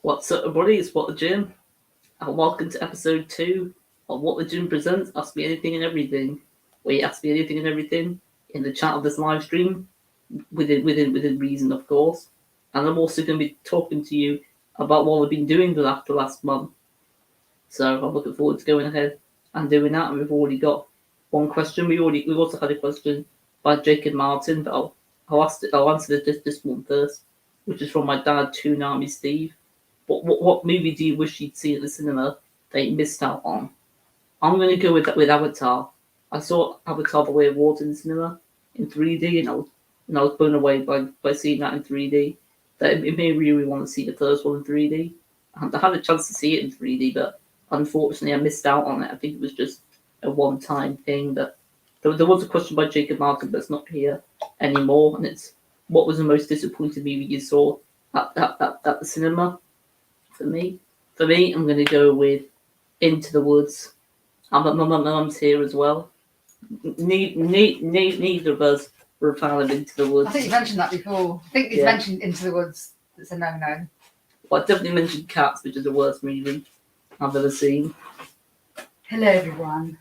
What's up, everybody? It's What the Gym, and welcome to episode 2 of What the Gym Presents. Ask Me Anything and Everything. Where you ask me anything and everything in the chat of this live stream, within reason, of course. And I'm also going to be talking to you about what we've been doing the last month. So I'm looking forward to going ahead and doing that. And we've already got one question. We've also had a question by Jacob Martin, but I'll answer this one first, which is from my dad, Toon Army Steve. What movie do you wish you'd seen at the cinema that you missed out on? I'm going to go with Avatar. I saw Avatar: The Way of Water in the cinema in 3D, and I was blown away by seeing that in 3D. That it made me really want to see the first one in 3D. And I had a chance to see it in 3D, but unfortunately I missed out on it. I think it was just a one-time thing. But there was a question by Jacob Martin that's not here anymore, and it's what was the most disappointing movie you saw at the cinema? For me, I'm going to go with Into the Woods. My mum's here as well. Neither of us were a fan of Into the Woods. I think you mentioned that before. I think you've mentioned Into the Woods. It's a no-no. Well, I definitely mentioned Cats, which is the worst movie I've ever seen. Hello, everyone.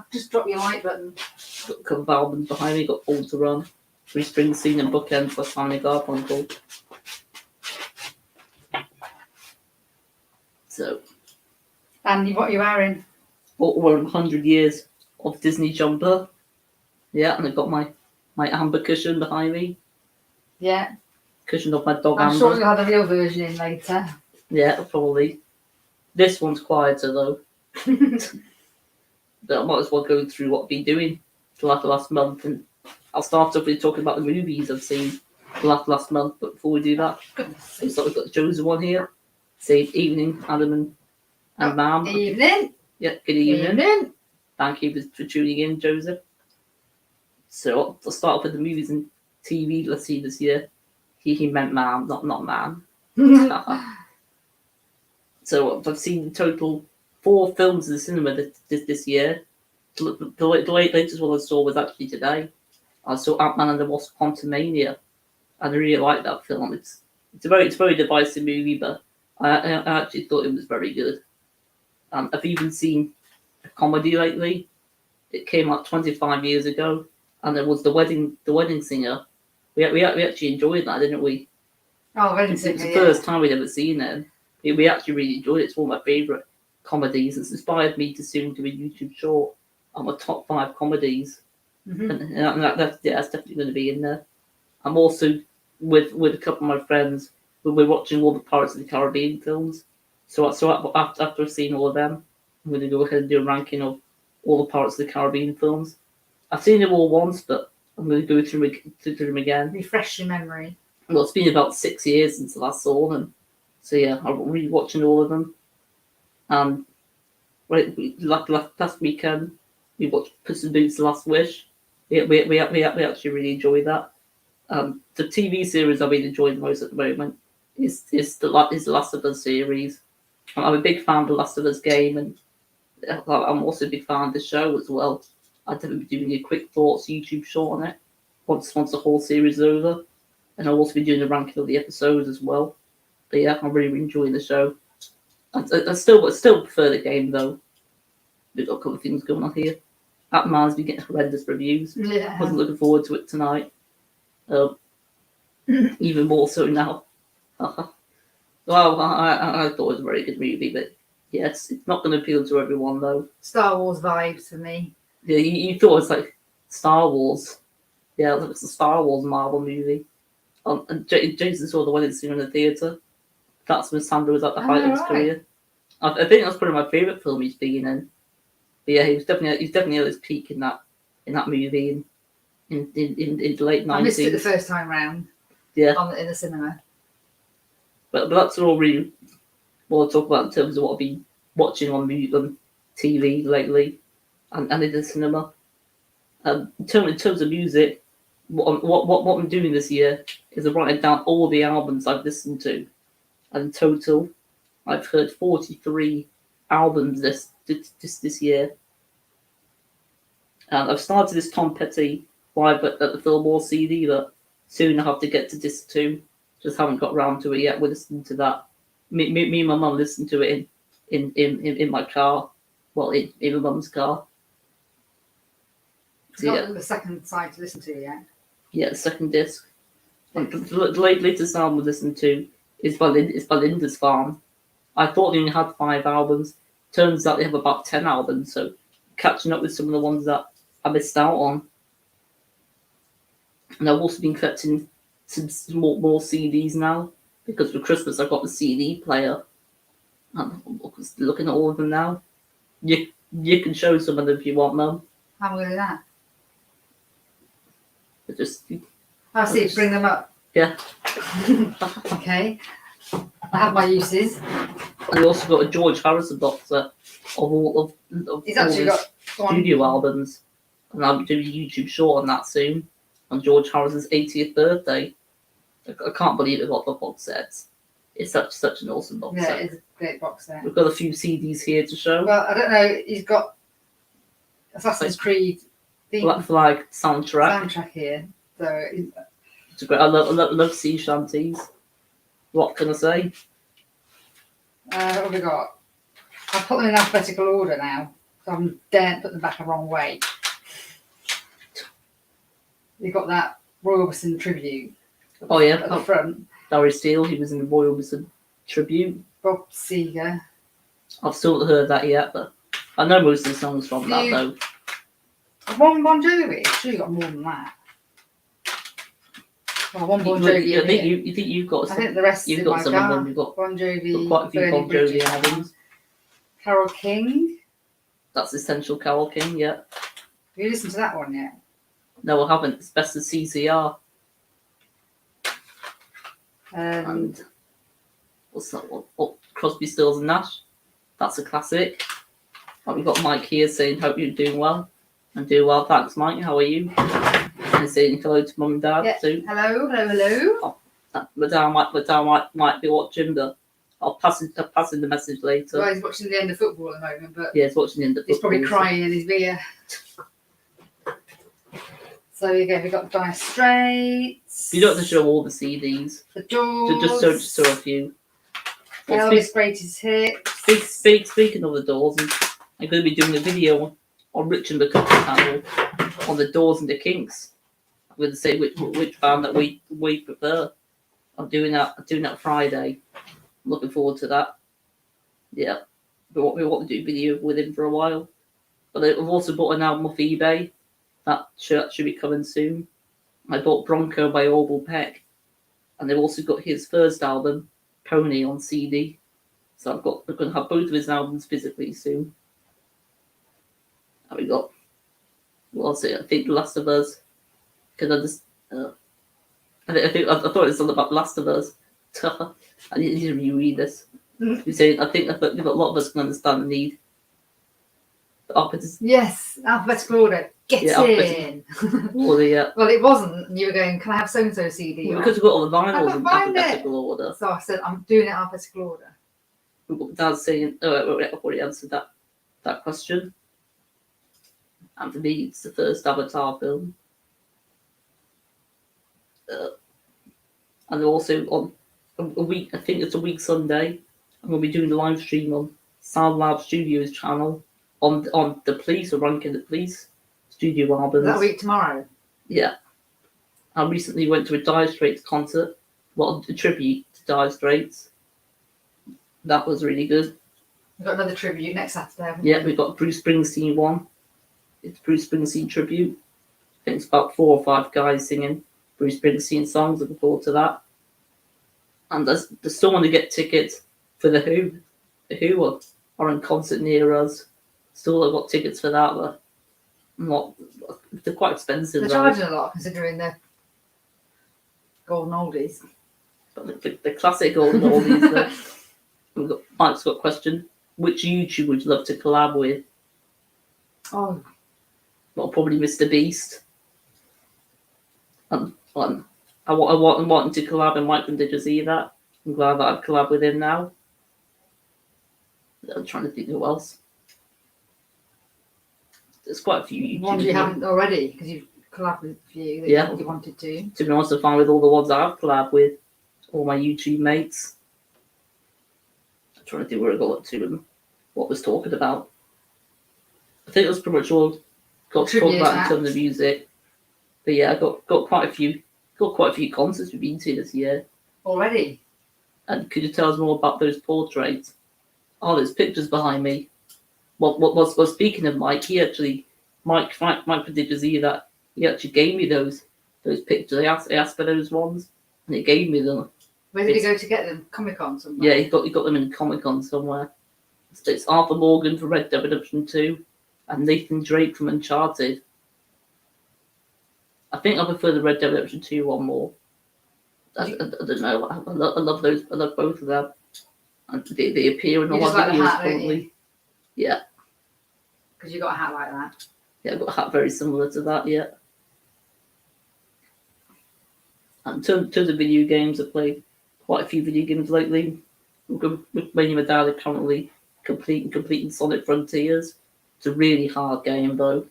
Just drop your like button. Got a couple of albums behind me. Got All to Run, Three Springsteen and Bookends by Simon & Garfunkel. So, And what are you wearing? over 100 years of Disney jumper. Yeah, and I've got my amber cushion behind me. Yeah. Cushion of my dog I'm Amber. sure you'll have the real version in later. Yeah, probably. This one's quieter though. But I might as well go through what I've been doing the last month, and I'll start off with talking about the movies I've seen the last month. But before we do that, so we've got Joseph on here. Say evening, Adam and Ma'am. Evening. Yeah, good evening. Thank you for tuning in, Joseph. So I'll start off with the movies and TV. Let's see this year. He meant Ma'am, not Man. So I've seen in total 4 films in the cinema this year. The latest one I saw was actually today. I saw Ant-Man and the Wasp: Quantumania, and I really like that film. It's a very divisive movie, but I actually thought it was very good. I've even seen a comedy lately. It came out 25 years ago, and it was the wedding singer. We actually enjoyed that, didn't we? Oh, Wedding It's Singer, the first time we'd ever seen it. We actually really enjoyed it. It's one of my favourite comedies. It's inspired me to soon do a YouTube short on my top 5 comedies. Mm-hmm. And that's definitely going to be in there. I'm also with a couple of my friends. We're watching all the Pirates of the Caribbean films. So after I've seen all of them, I'm going to go ahead and do a ranking of all the Pirates of the Caribbean films. I've seen them all once, but I'm going to go through them again. Refresh your memory. Well, it's been about 6 years since I last saw them. So yeah, I'm rewatching all of them. Last weekend we watched Puss in Boots: The Last Wish. We actually really enjoyed that. The TV series I've been enjoying the most at the moment is the Last of Us series. I'm a big fan of the Last of Us game, and I'm also a big fan of the show as well. I'll definitely be doing a quick thoughts YouTube short on it once the whole series is over, and I'll also be doing a ranking of the episodes as well. But yeah, I'm really enjoying the show. I still prefer the game though. We've got a couple of things going on here. Ant-Man's been getting horrendous reviews. Yeah. Wasn't looking forward to it tonight. Even more so now. Well, I thought it was a very good movie, but yes, it's not going to appeal to everyone though. Star Wars vibes for me. Yeah, you thought it was like Star Wars. Yeah, it was a Star Wars Marvel movie. And Jason saw the wedding scene in the theatre. That's when Sandra was at the height of his career. I think that's probably my favourite film he's been in. But yeah, he's definitely at his peak in that movie in the late 90s. I missed it the first time round. Yeah. In the cinema. But that's all really what I'll talk about in terms of what I've been watching on TV lately and in the cinema. In terms of music, what I'm doing this year is I'm writing down all the albums I've listened to. And in total, I've heard 43 albums this year. And I've started this Tom Petty live at the Fillmore CD, but soon I have to get to disc 2. Just haven't got round to it yet. We're listening to that. Me and my mum listened to it in my car. Well, in my mum's car. It's not the second side to listen to yet. Yeah, the second disc. And the latest album we listened to is by Linda's Farm. I thought they only had 5 albums. Turns out they have about 10 albums, so catching up with some of the ones that I missed out on. And I've also been collecting some more CDs now, because for Christmas I got the CD player. I'm looking at all of them now. You can show some of them if you want, Mum. How will I do that? But just I'll see if bring them up. Yeah. Okay. I have my uses. And we also got a George Harrison box set of all of He's all actually his got studio albums. And I'll be doing a YouTube short on that soon. On George Harrison's 80th birthday. I can't believe it got the box sets. It's such an awesome box set. Yeah, it's a great box set. We've got a few CDs here to show. Well, I don't know. He's got Assassin's Creed theme Black Flag soundtrack here. So it's great. I love sea shanties. What can I say? what have we got? I've put them in alphabetical order now. So I'm daren't put them back the wrong way. You've got that Roy Orbison tribute. Oh yeah, At the front. Larry Steele, he was in the Roy Orbison tribute. Bob Seger. I've still not heard that yet, but I know most of the songs from that though. One Bon Jovi. I'm sure you got more than that. Well, one Bon Jovi. I think you've got I some. think the rest You've in got my some car. of them. You've got Bon Jovi. quite a few Bernie Bon Jovi Bridges, albums. Carole King. That's Essential Carole King, yeah. Have you listened to that one yet? No, I haven't. It's Best of CCR. And what's that one? Oh, Crosby, Stills and Nash. That's a classic. And we've got Mike here saying, "Hope you're doing well." I'm doing well, thanks, Mike. How are you? And saying hello to Mum and Dad too. Hello. Madame might be watching, but I'll pass in the message later. Well, he's watching the end of football at the moment, but Yeah, he's watching the end of he's football. probably crying in his beer. So again, we've got Dire Straits. You don't have to show all the CDs. The Doors. Just show a few. Elvis Greatest Hits. Speaking of the Doors, I'm going to be doing a video on Rich and the Couple channel on the Doors and the Kinks. I'm going to say which band that we prefer. I'm doing that Friday. I'm looking forward to that. Yeah, we want to do a video with him for a while. But I've also bought an album off eBay. That should be coming soon. I bought Bronco by Orville Peck, and they've also got his first album, Pony, on CD. So we're going to have both of his albums physically soon. And we got, what else? I think Last of Us. Because I thought it was all about Last of Us. I need to reread this. You say I think a lot of us can understand the need. Yes, alphabetical order. Get in. Order, Well, it wasn't. And you were going, can I have so-and-so CD? Because we've got all the I vinyls can't in find alphabetical order. So I said, I'm doing it alphabetical order. Dad's saying, I've already answered that question. And for me, it's the first Avatar film. And also on a week, I think it's a week Sunday, I'm going to be doing a live stream on Sound Lab Studios channel on the Police, or ranking the Police studio albums. Is that week tomorrow? Yeah. I recently went to a Dire Straits concert, well, a tribute to Dire Straits. That was really good. We've got another tribute next Saturday. Yeah, we've got Bruce Springsteen one. It's Bruce Springsteen tribute. I think it's about 4 or 5 guys singing Bruce Springsteen songs. Looking forward to that. And there's still want to get tickets for the Who. The Who are in concert near us. Still, I've got tickets for that, but they're quite expensive. They're charging a lot considering they're golden oldies. But the classic golden oldies. Mike's got a question. Which YouTuber would you love to collab with? Oh. Well, probably Mr. Beast. I want him to collab, and Mike did you see that? I'm glad that I've collab with him now. I'm trying to think who else. There's quite a few YouTubers. Ones you haven't already, because you've collabed with a few that you wanted to. To be honest, I'm fine with all the ones I've collabed with. all my YouTube mates. I'm trying to think where I got up to and what was talking about. I think it was pretty much all got to talk about in terms of music. But yeah, I got quite a few concerts we've been to this year. Already? And could you tell us more about those portraits? Oh, there's pictures behind me. Well, speaking of Mike, Mike from DJZ, that he actually gave me those pictures. I asked for those ones, and he gave me them. Where did he go to get them? Comic-Con somewhere? Yeah, he got them in Comic-Con somewhere. It's Arthur Morgan from Red Dead Redemption 2, and Nathan Drake from Uncharted. I think I prefer the Red Dead Redemption 2 one more. I don't know. I love those. I love both of them. And they appear in all my like videos, hat, probably. Yeah. Because you got a hat like that. Yeah, I've got a hat very similar to that, yeah. And in terms of video games, I've played quite a few video games lately. With my dad currently completing Sonic Frontiers. It's a really hard game, though.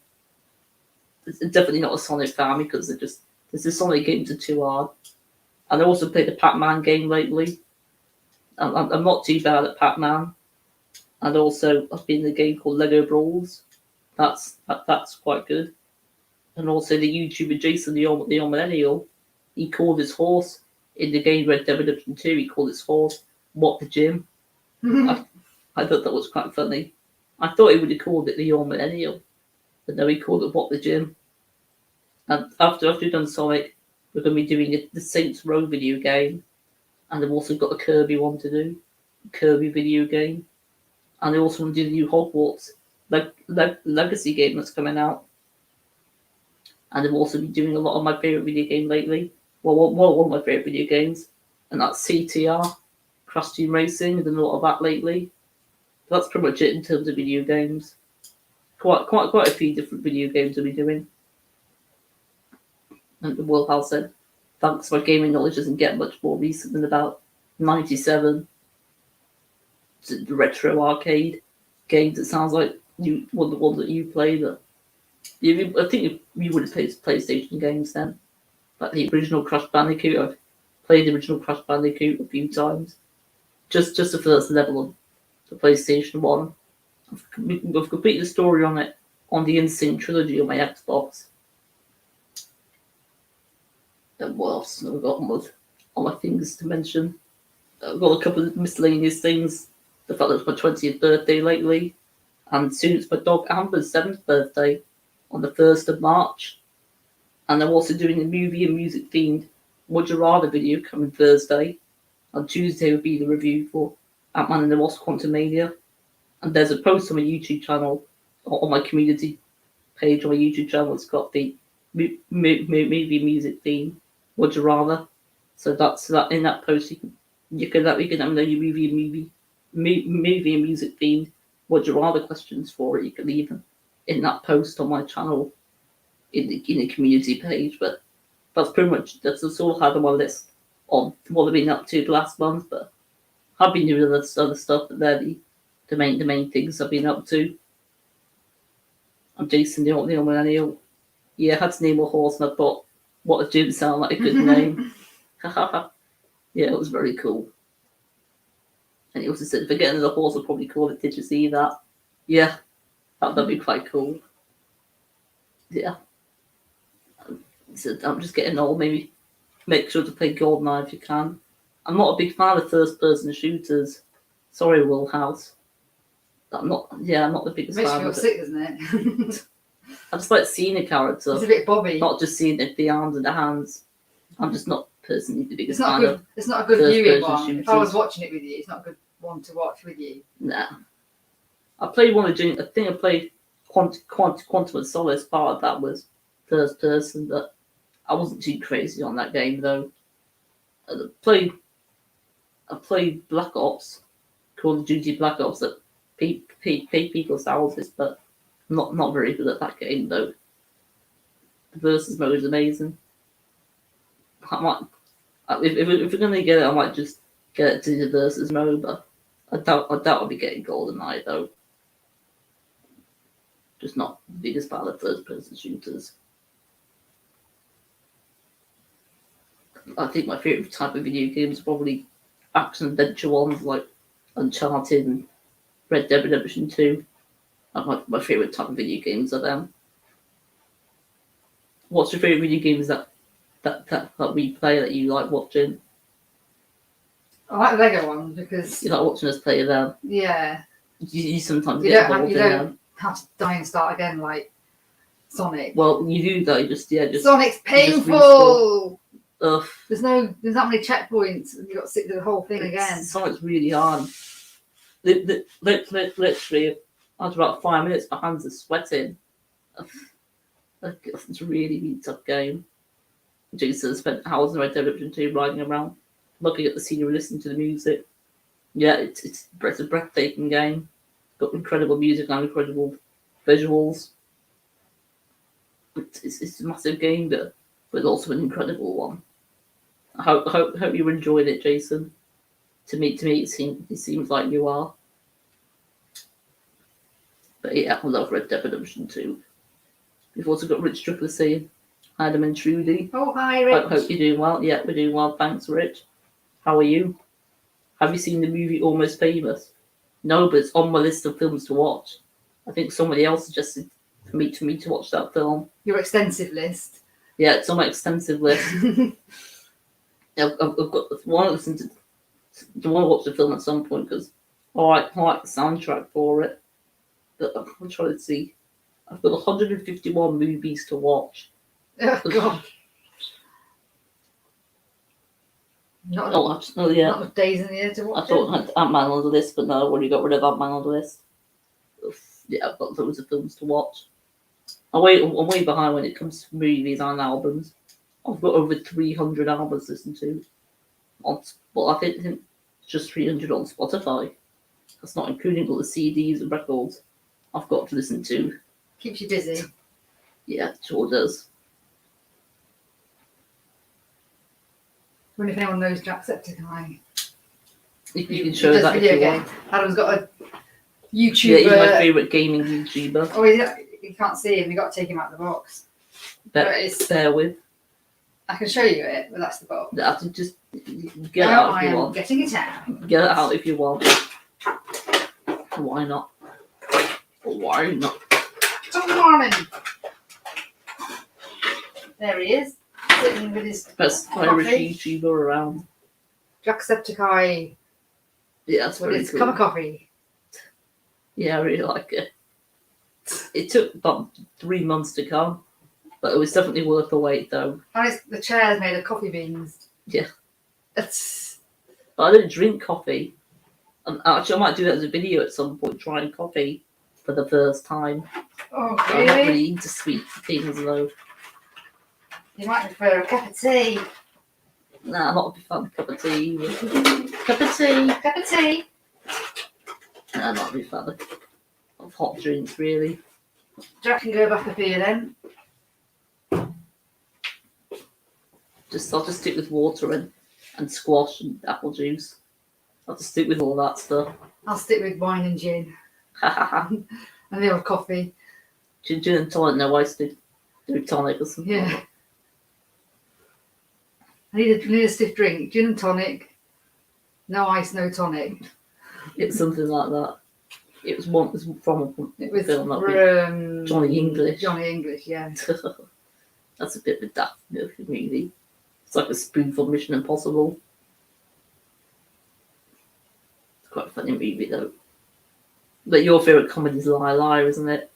It's definitely not a Sonic fan because the Sonic games are too hard. And I also played the Pac-Man game lately. I'm not too bad at Pac-Man. And also, I've been in a game called Lego Brawls. That's quite good. And also, the YouTuber Jason the Millennial, he called his horse in the game Red Dead Redemption 2. He called his horse What the Gym. I thought that was quite funny. I thought he would have called it the Millennial, but no, he called it What the Gym. And after we've done Sonic, we're going to be doing the Saints Row video game, and I've also got a Kirby one to do, Kirby video game, and I also want to do the new Hogwarts Legacy game that's coming out. And I've also been doing a lot of my favourite video game lately. Well, one of my favourite video games, and that's CTR, Crash Team Racing. I've done a lot of that lately. That's pretty much it in terms of video games. Quite a few different video games I'll be doing. And the World House said, thanks, my gaming knowledge doesn't get much more recent than about 97. It's the retro arcade games. It sounds like one of the ones that you played. I think you would have played PlayStation games then. Like the original Crash Bandicoot. I've played the original Crash Bandicoot a few times. Just the first level of the PlayStation 1. I've completed the story on it on the Insane Trilogy on my Xbox. And what else have I got on my things to mention? I've got a couple of miscellaneous things. The fact that it's my 20th birthday lately. And soon it's my dog Amber's 7th birthday on the 1st of March. And I'm also doing a movie and music themed Would You Rather video coming Thursday. On Tuesday will be the review for Ant-Man and the Wasp Quantumania. And there's a post on my YouTube channel, on my community page on my YouTube channel. It's got the movie music theme. Would you rather? So that's that. In that post, you can know your movie and music theme. Would you rather questions for it? You can leave them in that post on my channel in the community page. But that's pretty much that's all I had on my list on what I've been up to the last month. But I've been doing other stuff, but they're the main things I've been up to. I'm Jason the Millennial. Yeah, I had to name a horse, and I thought, what a gym sound like a good name. Yeah, it was very cool. And he also said, if I get another horse, I'll probably call it Did You See That? Yeah, that'd be quite cool. Yeah. So I'm just getting old. Maybe make sure to play GoldenEye if you can. I'm not a big fan of first-person shooters. Sorry, Will House. I'm not the biggest Makes fan you feel of sick, doesn't it? I just like seeing a character. It's a bit Bobby. Not just seeing the arms and the hands. I'm just not personally the biggest fan of. It's not a good viewing one. Shooters. If I was watching it with you, it's not a good one to watch with you. Nah. I played one of the. I think I played Quantum of Solace. Part of that was first person, but I wasn't too crazy on that game though. I played Black Ops, Call of Duty Black Ops that pay people's thousands, but I'm not very good at that game though. The versus mode is amazing. I might, if we're gonna get it, I might just get it to the versus mode, but I doubt I'll be getting GoldenEye though. Just not the biggest fan of first person shooters. I think my favourite type of video games are probably action adventure ones like Uncharted and Red Dead Redemption 2. My favourite type of video games are them. What's your favourite video games that we play that you like watching? I like the Lego ones because You like watching us play them? yeah, You sometimes you get don't have, involved you in don't them. have to die and start again like Sonic. Well, you do though. Just Sonic's respawn. painful. Ugh. There's not many checkpoints, and you got to sit through the whole thing again. Sonic's really hard. Literally, after about 5 minutes, my hands are sweating. It's a really, really tough game. Jason spent hours in Red Dead Redemption 2 riding around, looking at the scenery, listening to the music. Yeah, it's a breathtaking game. Got incredible music and incredible visuals. It's a massive game, but also an incredible one. I hope you enjoyed it, Jason. To me, it seems like you are. But yeah, I love Red Dead Redemption 2. We've also got Rich Strickler saying, Adam and Trudy. Oh, hi, Rich. I hope you're doing well. Yeah, we're doing well. Thanks, Rich. How are you? Have you seen the movie Almost Famous? No, but it's on my list of films to watch. I think somebody else suggested for me to watch that film. Your extensive list. Yeah, it's on my extensive list. I've got want to listen to want to watch the film at some point because I like the soundtrack for it. But I'm trying to see. I've got 151 movies to watch. Oh God. Not enough days in the year to watch. I thought I had Ant-Man on the list, but no, I've already got rid of Ant-Man on the list. Yeah, I've got loads of films to watch. I'm way behind when it comes to movies and albums. I've got over 300 albums to listen to. Well, I think just 300 on Spotify. That's not including all the CDs and records I've got to listen to. Keeps you busy. Yeah, it sure does. I wonder if anyone knows Jacksepticeye. You can show that if you want. Adam's got a YouTuber. Yeah, he's my favourite gaming YouTuber. Oh, you can't see him. You got to take him out of the box. Bear with. I can show you it, but that's the box. You have to just get it out if you want. Getting it out. Get it out if you want. Why not? Why not? Good morning. There he is, sitting with his Best Irish YouTuber around. Jacksepticeye. Yeah, that's with very his cool. cup of coffee. Yeah, I really like it. It took about 3 months to come, but it was definitely worth the wait, though. And the chair is made of coffee beans. Yeah. It's... But I don't drink coffee. Actually, I might do that as a video at some point, trying coffee for the first time. Oh, I'm not really? really into sweet things, though. You might prefer a cup of tea. Nah, I'm not a big fan of cup of tea. Cup of tea. Cup of tea. Nah, I'm not a big fan of hot drinks, really. Do you reckon go back a beer then? I'll just stick with water and squash and apple juice. I'll just stick with all that stuff. I'll stick with wine and gin. And the old coffee. Gin and tonic, no ice, do tonic or something. Yeah. I need a stiff drink. Gin and tonic. No ice, no tonic. It's something like that. It was from a film that Johnny English. Johnny English, yeah. That's a bit of a daft movie. It's like a spoonful of Mission Impossible. It's quite a funny movie though. But your favourite comedy is Liar Liar, isn't it?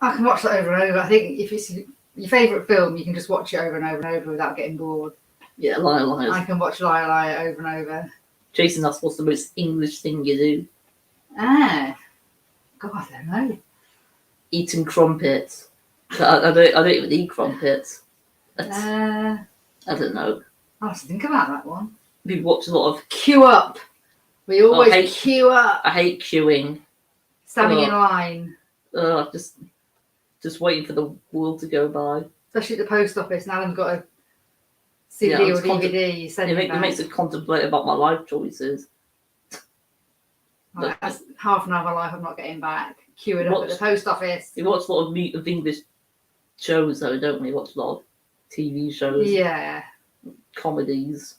I can watch that over and over. I think if it's your favourite film, you can just watch it over and over and over without getting bored. Yeah, Liar Liar. I can watch Liar Liar over and over. Jason, that's what's the most English thing you do? Ah, God, I don't know. Eating crumpets. I don't even eat crumpets. I don't know. have to think about that one. We watch a lot of Queue up. We always queue up. I hate queuing. Standing in line. Just waiting for the world to go by. Especially at the post office. Now I've got a CD or DVD. It makes it contemplate about my life choices. Right, that's half an hour of my life I'm not getting back. Queuing up at the post office. We watch a lot of English shows though, don't we? Watch a lot of TV shows. Yeah. comedies.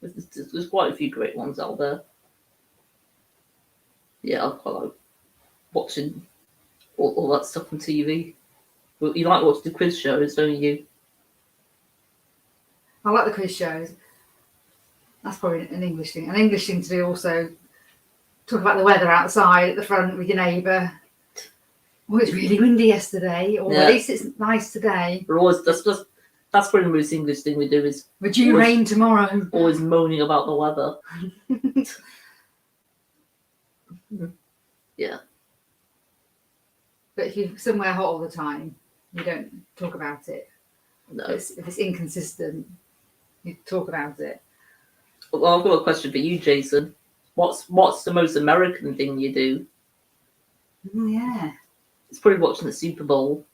There's quite a few great ones out there. Yeah, I quite like watching all that stuff on TV. Well, you like watching the quiz shows, don't you? I like the quiz shows. That's probably an English thing. An English thing to do also. Talk about the weather outside at the front with your neighbour. Oh, it's really windy yesterday, or Yeah. at least it's nice today. We're always that's probably the most English thing we do is Would you always- rain tomorrow? always moaning about the weather. Yeah. But if you're somewhere hot all the time, you don't talk about it. No. If it's inconsistent, you talk about it. Well, I've got a question for you, Jason. What's the most American thing you do? Oh, yeah. It's probably watching the Super Bowl.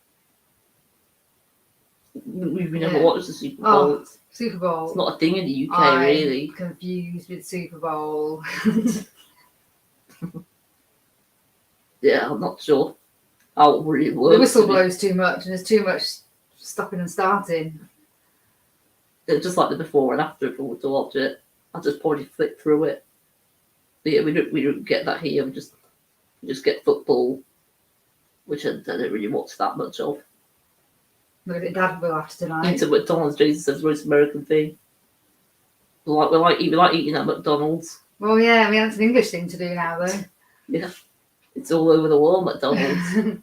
We've never Yeah. watched the Super Bowl. Oh, Super Bowl. It's not a thing in the UK, I'm really. confused with Super Bowl. Yeah, I'm not sure how it really works. The whistle blows too much, and there's too much stopping and starting. It's just like the before and after if we were to watch it. I'll just probably flick through it. But yeah, we don't get that here. We just get football, which I don't really watch that much of. Look at Dad will after tonight. Eating at McDonald's, Jason says, most American thing. We like eating at McDonald's. Well, yeah, I mean that's an English thing to do now, though. Yeah, it's all over the world. McDonald's.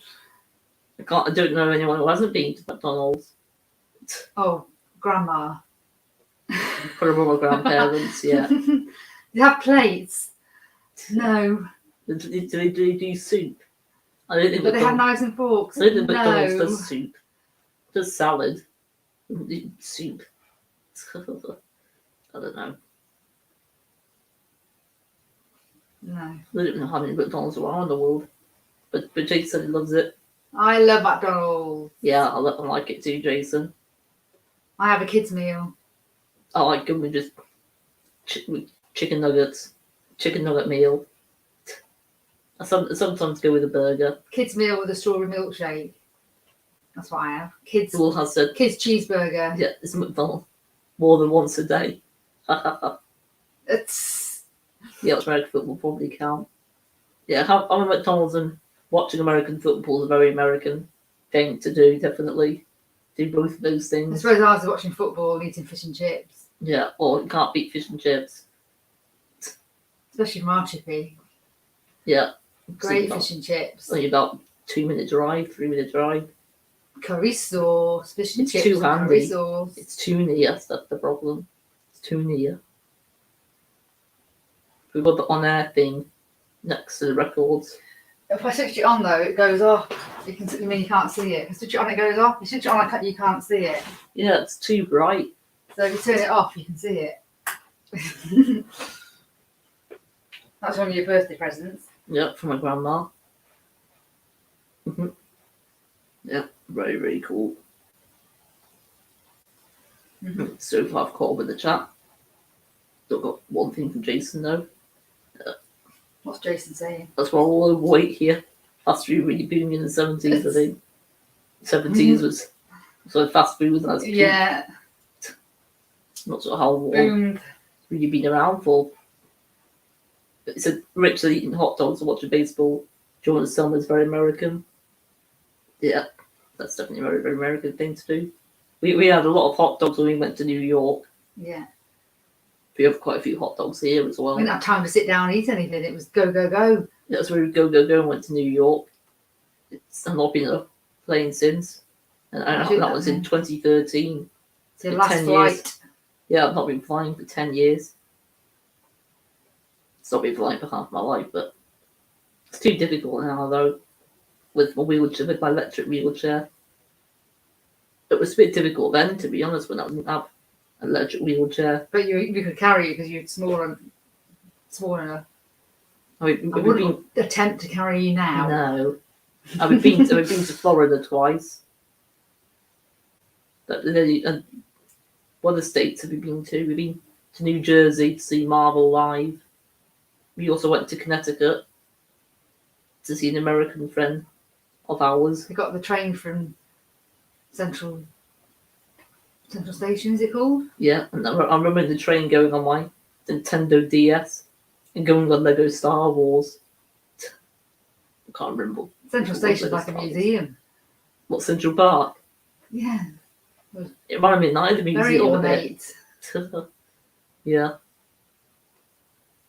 I don't know anyone who hasn't been to McDonald's. Oh, Grandma. For my grandparents, yeah. You have plates? No. Do they do soup? I don't think But they have McDonald's. knives and forks. I don't think McDonald's No. does soup. Does salad. Soup. I don't know. No. I don't know how many McDonald's there are in the world. But Jason loves it. I love McDonald's. Yeah, I like it too, Jason. I have a kids' meal. I like them with just chicken nuggets, chicken nugget meal. I sometimes go with a burger. Kids' meal with a strawberry milkshake. That's what I have. Kids Will has said, cheeseburger. yeah, it's McDonald's more than once a day. It's Yeah, American football probably count. Yeah, I'm a McDonald's and watching American football is a very American thing to do, definitely. Do both of those I things. suppose I was watching football and eating fish and chips. Yeah, or you can't beat fish and chips. Especially from our chippy. Yeah. Great So fish and chips. only about 2-minute drive, 3-minute drive. Curry sauce, fish and It's chips, too and handy. curry sauce. It's too near, that's the problem. It's too near. We've got the on-air thing next to the records. If I switch it on though, it goes off. You can. I mean, you can't see it. If I switch it on, it goes off. You switch it on, you can't see it. Yeah, it's too bright. So if you turn it off, you can see it. That's one of your birthday presents. Yeah, from my grandma. Yeah, very, very cool. So far, I've caught up with the chat. Still got one thing from Jason though. What's Jason saying? That's why we're all overweight here. Fast food really booming in the 70s, I think. 70s was so fast food was as Yeah, not sure how long boomed. it's really been around for. It said Richard eating hot dogs and watching baseball during the summer is very American. Yeah, that's definitely a very, very American thing to do. We had a lot of hot dogs when we went to New York. Yeah. We have quite a few hot dogs here as well. We didn't have time to sit down and eat anything. It was go, go, go. That's where we go and went to New York. I've not been on a plane since. And that was in 2013. It's your For last 10 flight. years. Yeah, I've not been flying for 10 years. It's not been flying for half my life, but it's too difficult now though. With my wheelchair, with my electric wheelchair. It was a bit difficult then, to be honest, when I didn't have an electric wheelchair. But you could carry it because you're small enough. I mean, I wouldn't attempt to carry you now. No. I've been to Florida twice. But then, what other states have we been to? We've been to New Jersey to see Marvel live. We also went to Connecticut to see an American friend of ours. We got the train from Central Central Station, is it called? Yeah, and I remember the train going on my Nintendo DS and going on Lego Star Wars. I can't remember. Central Station's like a museum. What, Central Park? Yeah. It reminded me of Night of the Very Museum. ornate. Yeah.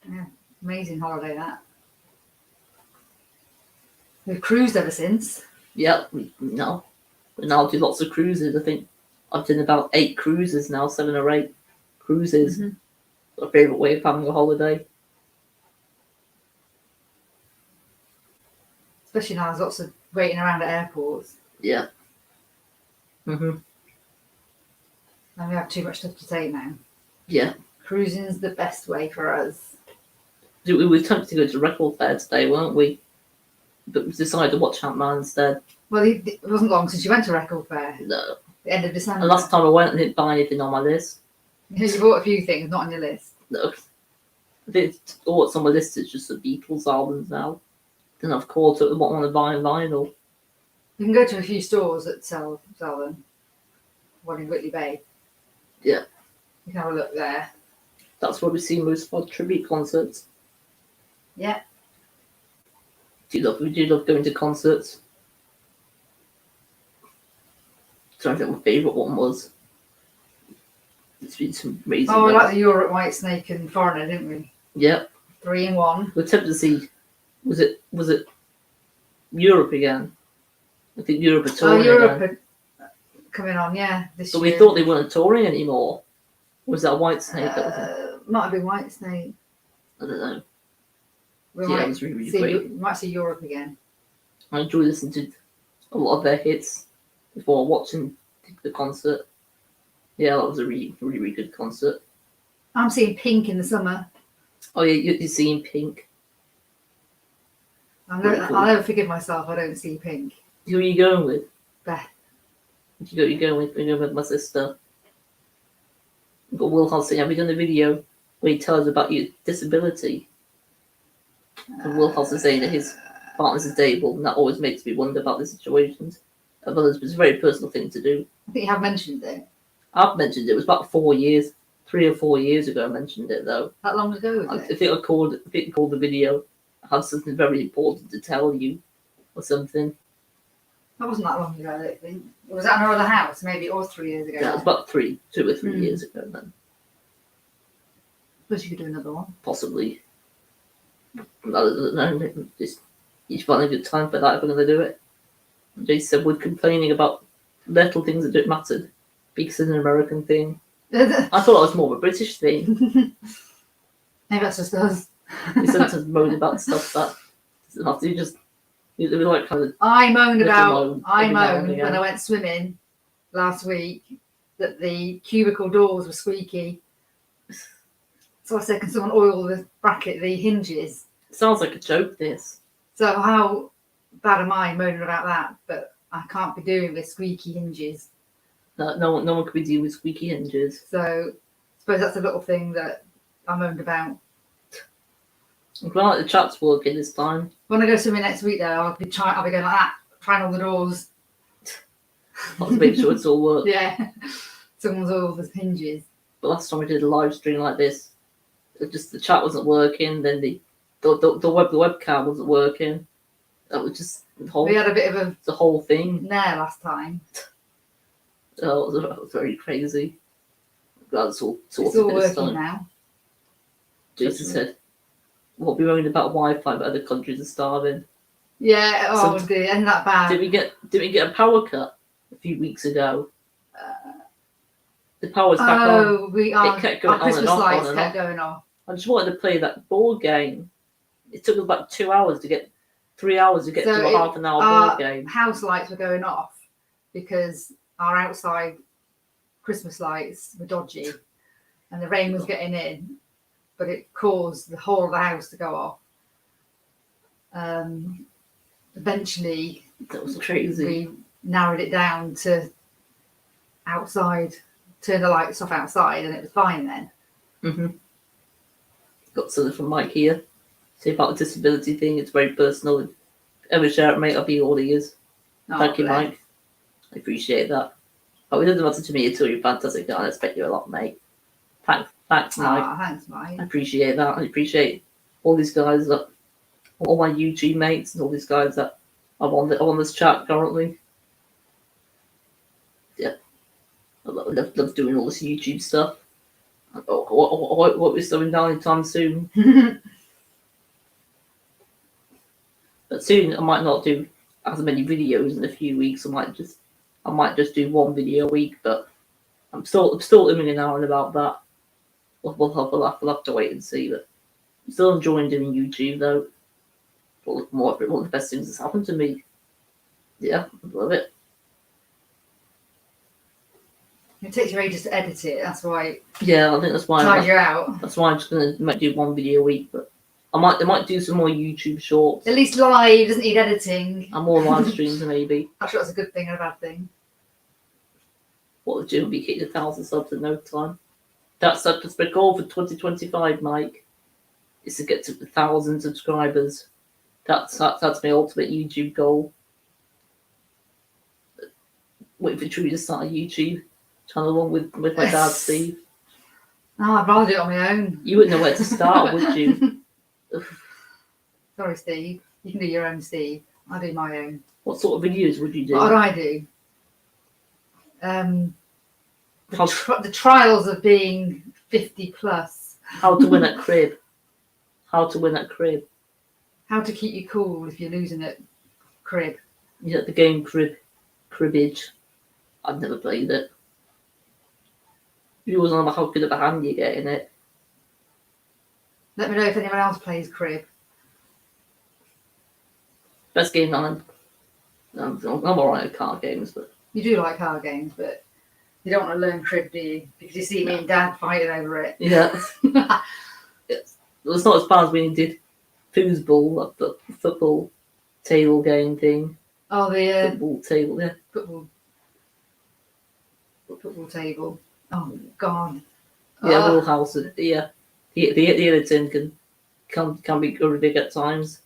Yeah. Amazing holiday, that. We've cruised ever since. Yeah, we now do lots of cruises. I think I've done about 8 cruises now, 7 or 8 cruises. Mm-hmm. My favourite way of having a holiday. Especially now there's lots of waiting around at airports. Yeah. And we have too much stuff to take now. Yeah. Cruising's the best way for us. We were tempted to go to Record Fair today, weren't we? But we decided to watch Ant-Man instead. Well, it wasn't long since you went to Record Fair. No. The end of December. And last time I went, I didn't buy anything on my list. You bought a few things, not on your list. No. I think all what's on my list is just the Beatles albums now. Then I've caught up with what I want to buy on vinyl. You can go to a few stores that sell them. One in Whitley Bay. Yeah. You can have a look there. That's where we see most of our tribute concerts. Yeah. Do you love going to concerts? So I think my favourite one was. It's been some amazing. Oh, we like the Europe White Snake and Foreigner, didn't we? Yep. 3 in 1. We're tempted to see. Was it Europe again? I think Europe are touring Europe again. are coming on, yeah. This But year. we thought they weren't touring anymore. Was that White Snake? Might have been White Snake. I don't know. We Yeah, might it was really, really see, great. we might see Europe again. I enjoy listening to a lot of their hits before watching the concert. Yeah, that was a really, really, really good concert. I'm seeing Pink in the summer. Oh yeah, you're seeing Pink. I'll Very cool. never forgive myself I don't see Pink. Who are you going with? Beth. You're going with my sister. But Will Hodson, have you done a video where he tells about your disability? And Will Hodson saying that his partner's disabled, and that always makes me wonder about the situations of others. But it's a very personal thing to do. I think you have mentioned it. I've mentioned it. It was about 3 or 4 years ago I mentioned it, though. That long ago, I was it? think I called the video. I had something very important to tell you, or something. That wasn't that long ago, I don't think. Was that in our other house? Maybe it was 3 years ago. Yeah, it was about 2 or 3 years ago then. Suppose you could do another one. Possibly. I don't know. Just you find a good time for that if we're going to do it. They said we're complaining about little things that don't matter because it's an American thing. I thought it was more of a British thing. Maybe that's just us. We sometimes moan about stuff that doesn't have to. You like kind of. I moaned Little moan every now and when again. I went swimming last week that the cubicle doors were squeaky. So I said, can someone oil the bracket, the hinges? Sounds like a joke. This. So how bad am I moaning about that? But I can't be doing with squeaky hinges. No one could be dealing with squeaky hinges. So I suppose that's a little thing that I moaned about. I'm glad the chat's working this time. When I go swimming next week, though, I'll be going like that, trying all the doors. I'll have to make sure it's all works. Yeah, someone's oiled the hinges. But last time we did a live stream like this, the chat wasn't working. Then the webcam wasn't working. That was just the whole. We had a bit of the whole thing. nair last time. Oh, it was very crazy. I'm glad it's all It's all sorted this working time. now. Jason said, "What we moaning about Wi-Fi, but other countries are starving." Yeah. Oh dear, isn't that bad? Did we get a power cut a few weeks ago? The power's back on. Oh, we are. It kept going Our on and Christmas off, lights on and kept off. going off. I just wanted to play that board game. It took about 2 hours to get 3 hours to get So to a half an hour our board game. house lights were going off because our outside Christmas lights were dodgy, and the rain was getting in, but it caused the whole of the house to go off. Eventually, That was crazy. we narrowed it down to outside, turn the lights off outside, and it was fine then. Got something from Mike here. Say about the disability thing. It's very personal. If ever share it, mate, I'll be all ears. Oh, Thank you, bless. Mike. I appreciate that. Oh, it doesn't matter to me at all. You're fantastic. I respect you a lot, mate. Thanks, Mike. Thanks, Mike. I appreciate that. I appreciate all these guys that, all my YouTube mates, and all these guys that I'm on this chat currently. Yeah, I love doing all this YouTube stuff. What we're slowing down anytime soon. But soon I might not do as many videos in a few weeks. I might just do one video a week. But I'm still umming and ahhing about that. We'll have to wait and see. But I'm still enjoying doing YouTube though. One of the best things that's happened to me. Yeah, I love it. It takes you ages to edit it. That's why. Yeah, I think that's why. Tires you out. That's why I'm just might do one video a week. But I might do some more YouTube shorts. At least live doesn't need editing. And more live streams maybe. I'm sure that's a good thing and a bad thing. What the gym will be hitting 1,000 subs in no time. That's the goal for 2025, Mike. Is to get to 1,000 subscribers. That's my ultimate YouTube goal. Wait for True to start a YouTube channel along with my dad, Steve. No, I'd rather do it on my own. You wouldn't know where to start, would you? Sorry, Steve. You can do your own, Steve. I do my own. What sort of videos would you do? What would I do? The trials of being 50 plus. How to win at crib. How to win at crib. How to keep you cool if you're losing at crib. Yeah, the game cribbage. I've never played it. You always know how good of a hand you get in it. Let me know if anyone else plays crib. Best game I'm alright at card games, but You do like card games, but you don't want to learn crib, do you? Because you see me and Dad fighting over it. yeah. It's not as bad as when you did foosball, like the football table game thing. Oh, the Football table, yeah. Football table. Oh God. Yeah, Will House. Yeah, the editing can be really big at times.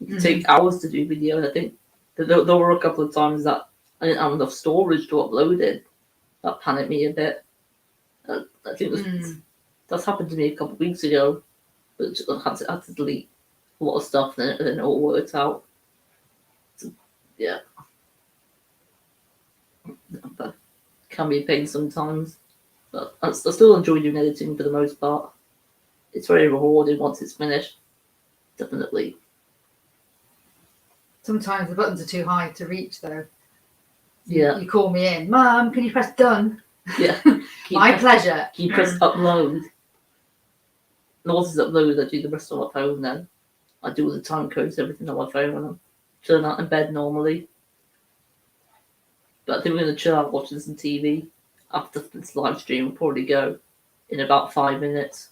It can take hours to do video, and I think there were a couple of times that I didn't have enough storage to upload it. That panicked me a bit. I think that's happened to me a couple of weeks ago. But I had to delete a lot of stuff, and then it all worked out. So, yeah. But can be a pain sometimes. But I still enjoy doing editing for the most part. It's very rewarding once it's finished. Definitely. Sometimes the buttons are too high to reach, though. Yeah. You call me in, Mum, can you press done? Yeah. My pleasure. Can you press upload? And once it's uploaded, I do the rest on my phone then. I do all the time codes, everything on my phone when I'm chilling out in bed normally. But I think we're going to chill out watching some TV. After this live stream, we'll probably go in about 5 minutes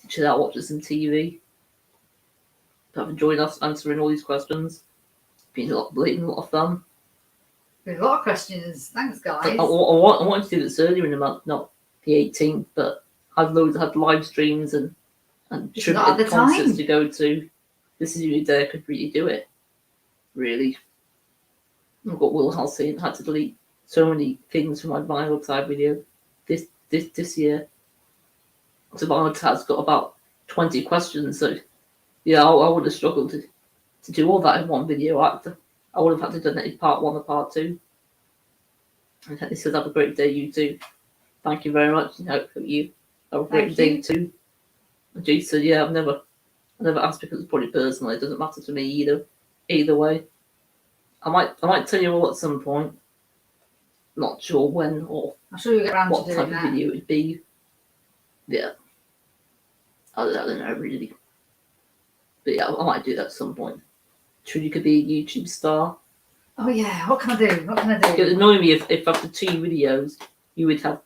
to chill out watching some TV. But I've enjoyed us answering all these questions. Been a lot of fun. There's a lot of questions. Thanks, guys. I wanted to do this earlier in the month, not the 18th, but I've had live streams and not at the concerts time to go to. This is the only day I could really do it. Really. I've got Will Halsey and had to delete so many things from my vinyl tag video this year. So vinyl tag's got about 20 questions, so yeah, I would have struggled to do all that in one video. I would have had to done it in part 1 or part 2. And he says, have a great day, you too. Thank you very much. And I hope you have a great day too. And G said, yeah, I never asked because it's probably personal. It doesn't matter to me either way. I might tell you all at some point. Not sure when or I'm sure you'll get around what to type doing of that. video it would be. Yeah. I don't know really. But yeah, I might do that at some point. Trudy could be a YouTube star. Oh yeah, what can I do? It would annoy me if after 2 videos you would have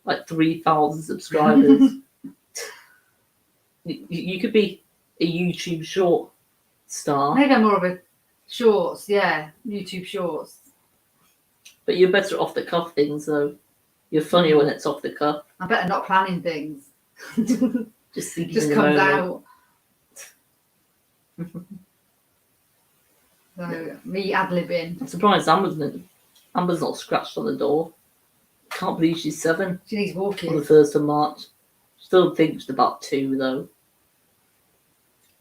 like 3,000 subscribers. you could be a YouTube short star. Maybe I'm more of a shorts, yeah, YouTube shorts. But you're better off the cuff things though. You're funnier when it's off the cuff. I'm better not planning things. Just thinking Just in the comes moment. out. So me ad-libbing. I'm surprised Amber's not scratched on the door. Can't believe she's 7 She needs on the walking. 1st of March. Still thinks she's about 2 though.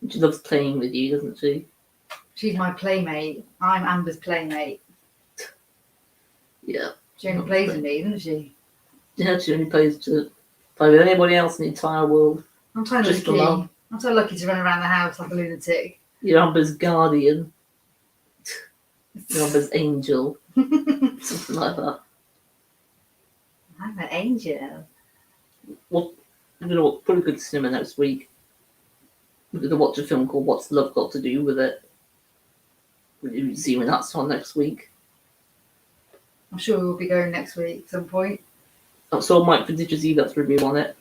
She loves playing with you, doesn't she? She's my playmate. I'm Amber's playmate. Yeah. She only plays with me, doesn't she? Yeah, she only plays to play with anybody else in the entire world. I'm so Just for lucky. love. I'm so lucky to run around the house like a lunatic. You're Amber's guardian. You're Amber's angel. Something like that. I'm an angel. Well, you know what? Pretty good cinema next week. We're going to watch a film called What's Love Got to Do with It? We'll see when that's on next week. I'm sure we'll be going next week at some point. I saw Mike Prodigious Evet's review on it.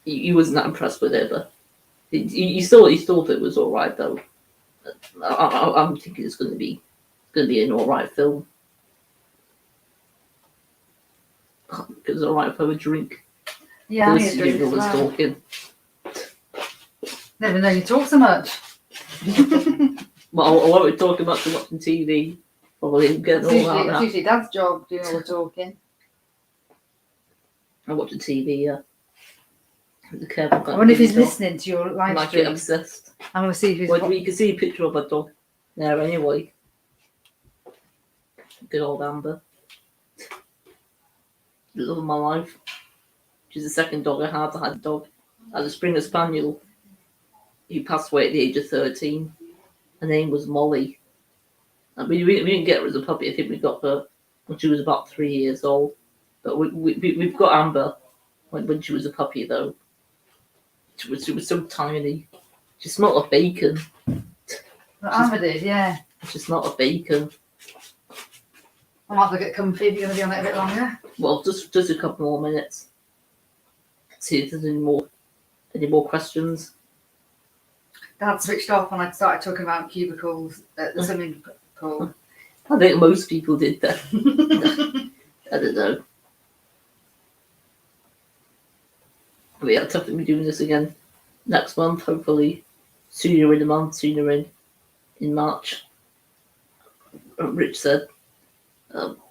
He wasn't that impressed with it, but he thought it was all right though. I'm thinking it's going to be an all right film. It's all right if I have a drink. Yeah, I need a drink as was well. talking. Never know you talk so much. Well, I won't be talking much and watching TV. Probably getting all That's that. usually Dad's job, doing all the talking. I watch the TV. Yeah. I wonder if he's listening to your live Might get stream. obsessed. I'm going to see if he's... Well, you can see a picture of a dog there anyway. Good old Amber. The love of my life. She's the second dog I had. I had a dog. I had a Springer Spaniel. He passed away at the age of 13. Her name was Molly. And we didn't get her as a puppy. I think we got her when she was about 3 years old. But we've got Amber when she was a puppy, though. She was so tiny. She smelled of bacon. Amber did, yeah. She smelled of bacon. I'll have to get comfy if you're going to be on it a bit longer. Well, just a couple more minutes. See if there's any more questions. Dad switched off and I started talking about cubicles at the swimming pool. I think most people did that. I don't know. But yeah, definitely be doing this again next month, hopefully. Sooner in the month, sooner in March. Rich said,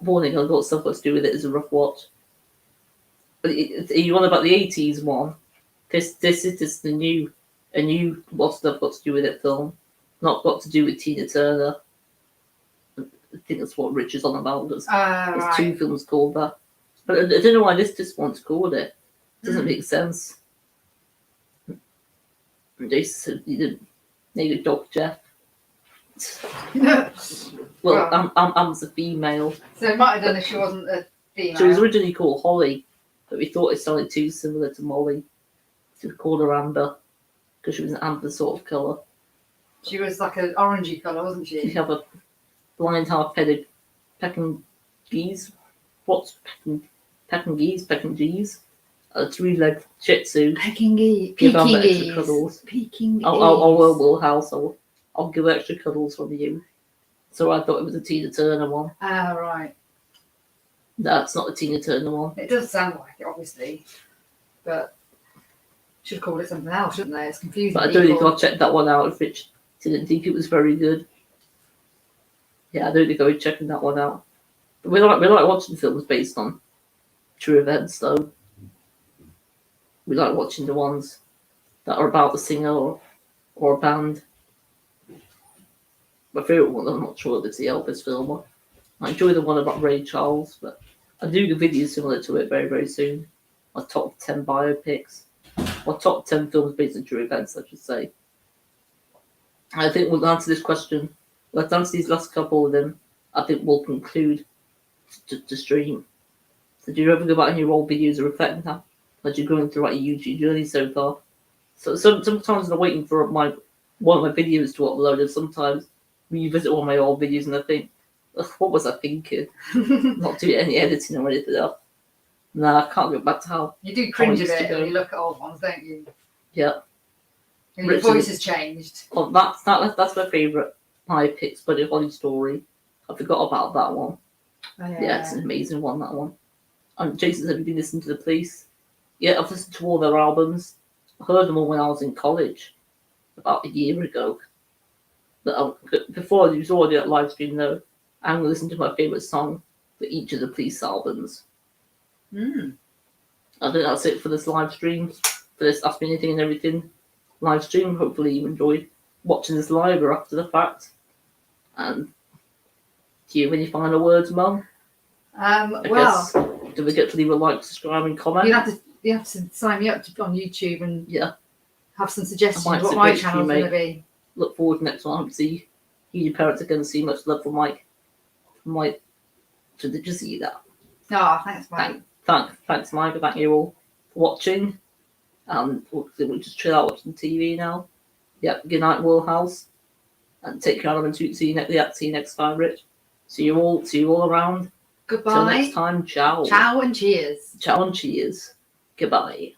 warning, I've got stuff got to do with it as a rough watch. But you on about the 80s one? This is just a new What's Stuff Got to Do with It film. Not got to do with Tina Turner. I think that's what Rich is on about. There's Right. 2 films called that. But I don't know why this one's called it. It doesn't make sense. And Jason said you didn't name your dog Jeff. Well, Am's a female. So it might have done if she wasn't a female. She was originally called Holly, but we thought it sounded too similar to Molly. So we called her Amber, because she was an amber sort of colour. She was like an orangey colour, wasn't She she? have a blind half-headed Pekingese. What's Pekingese? Pekingese? A 3-legged Shih Tzu. Pekingese. Give Amber extra cuddles. Pekingese. Will House. I'll give extra cuddles from you. So I thought it was a Tina Turner one. Right. That's not a Tina Turner one. It does sound like it, obviously. But should have called it something else, shouldn't they? It's confusing. But I don't think I'll check that one out if Rich didn't think it was very good. Yeah, I don't think I would checking that one out. But we like watching films based on true events, though. We like watching the ones that are about the singer or a band. My favourite one, I'm not sure if it's the Elvis film. I enjoy the one about Ray Charles, but I'll do the video similar to it very, very soon. My top 10 biopics. Or top 10 films based on true events, I should say. I think we'll answer this question. Let's answer these last couple of them. I think we'll conclude the stream. So do you ever go back on your old videos and reflect on how you're going throughout your YouTube journey so far? So sometimes I'm waiting for one of my videos to upload, and sometimes revisit one of my old videos and I think, what was I thinking? Not doing any editing or anything else. Nah, I can't go back to how. You do cringe a used to bit go. when you look at old ones, don't you? Yeah. And your Richard- voice has changed. Oh, that's my favourite biopics, Buddy Holly story. I forgot about that one. Oh, Yeah, it's an amazing one, that one. And Jason, have you been listening to The Police? Yeah, I've listened to all their albums. I heard them all when I was in college, about a year ago. But before it was already at Livestream, though, I'm going to listen to my favourite song, for each of the police albums. Mm. I think that's it for this live stream. For this Ask Me Anything and Everything live stream. Hopefully you enjoyed watching this live or after the fact. And do you have any final words, Mum? I guess, don't forget to leave a like, subscribe, and comment. You have to sign me up on YouTube and have some I suggestions might what my suggest you, channel's going to mate. be. Look forward to next one. See you, your parents are going to see much love from Mike. So did you see that? Oh, thanks, Mike. Thanks, Mike. Thank you all for watching. We'll just chill out watching TV now. Yep. Good night, Woolhouse, and take care of them. See you next time, Rich. See you all around. Goodbye. Till next time. Ciao. Ciao and cheers. Ciao and cheers. Goodbye.